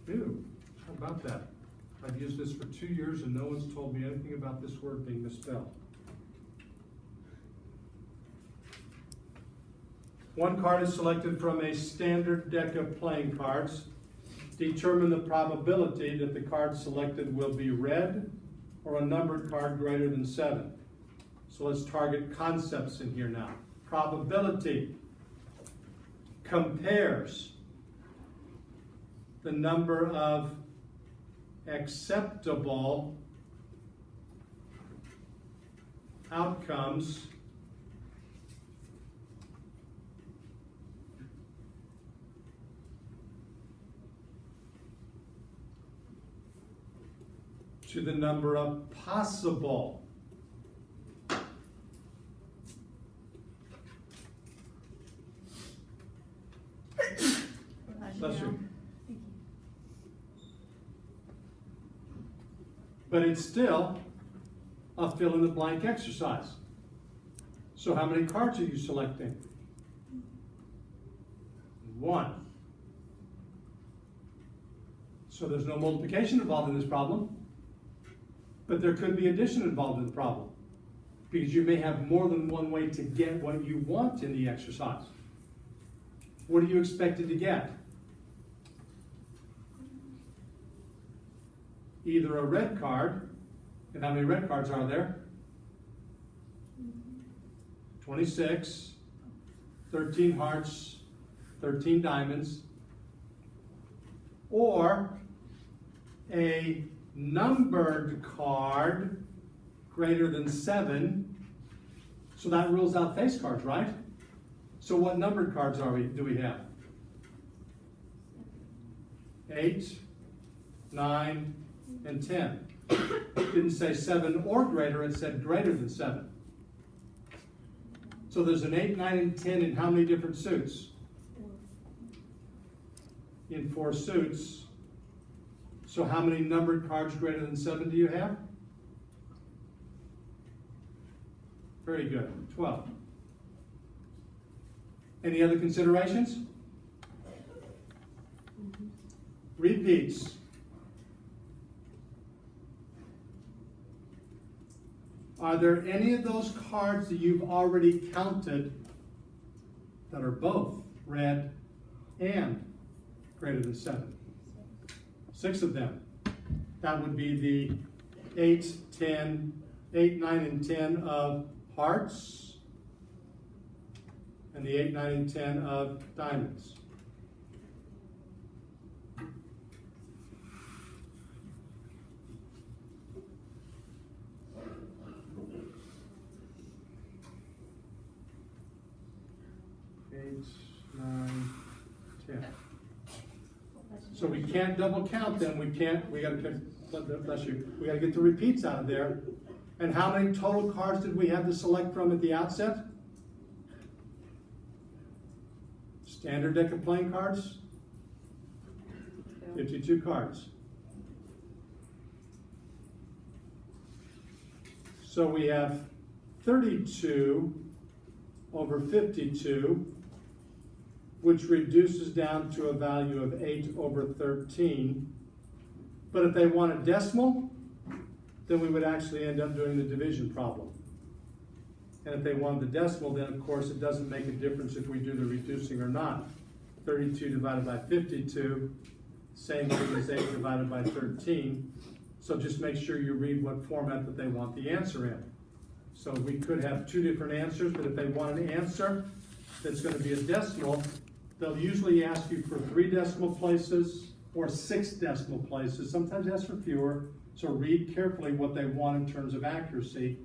Ew, how about that? I've used this for 2 years and no one's told me anything about this word being misspelled. One card is selected from a standard deck of playing cards. Determine the probability that the card selected will be red or a numbered card greater than 7. So let's target concepts in here now. Probability compares the number of acceptable outcomes to the number of possible bless you. But it's still a fill-in-the-blank exercise. So how many cards are you selecting? 1. So there's no multiplication involved in this problem, but there could be addition involved in the problem, because you may have more than one way to get what you want in the exercise. What are you expected to get? Either a red card, and how many red cards are there? 26, 13 hearts, 13 diamonds, or a numbered card greater than 7. So that rules out face cards, right? So what numbered cards do we have? 8, 9, and 10. It didn't say 7 or greater, it said greater than 7. So there's an 8, 9, and 10 in how many different suits? In 4 suits. So how many numbered cards greater than 7 do you have? Very good, 12. Any other considerations? Repeats. Are there any of those cards that you've already counted that are both red and greater than 7? 6 of them. That would be the 8, 9, and 10 of hearts, and the 8, 9, and 10 of diamonds. So we can't double count them. We gotta get the repeats out of there. And how many total cards did we have to select from at the outset? Standard deck of playing cards? 52 cards. So we have 32 over 52, which reduces down to a value of 8 over 13. But if they want a decimal, then we would actually end up doing the division problem. And if they want the decimal, then of course it doesn't make a difference if we do the reducing or not. 32 divided by 52, same thing as 8 divided by 13. So just make sure you read what format that they want the answer in. So we could have 2 different answers, but if they want an answer that's going to be a decimal, they'll usually ask you for 3 decimal places or 6 decimal places. Sometimes ask for fewer. So read carefully what they want in terms of accuracy.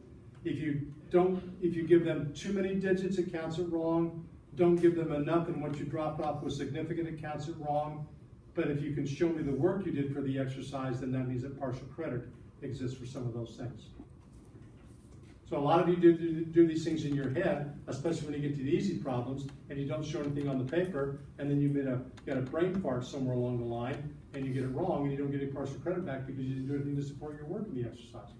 If you give them too many digits, it counts it wrong. Don't give them enough, and what you dropped off was significant, it counts it wrong. But if you can show me the work you did for the exercise, then that means that partial credit exists for some of those things. So a lot of you do these things in your head, especially when you get to the easy problems, and you don't show anything on the paper, and then you get a brain fart somewhere along the line, and you get it wrong, and you don't get any partial credit back because you didn't do anything to support your work in the exercise.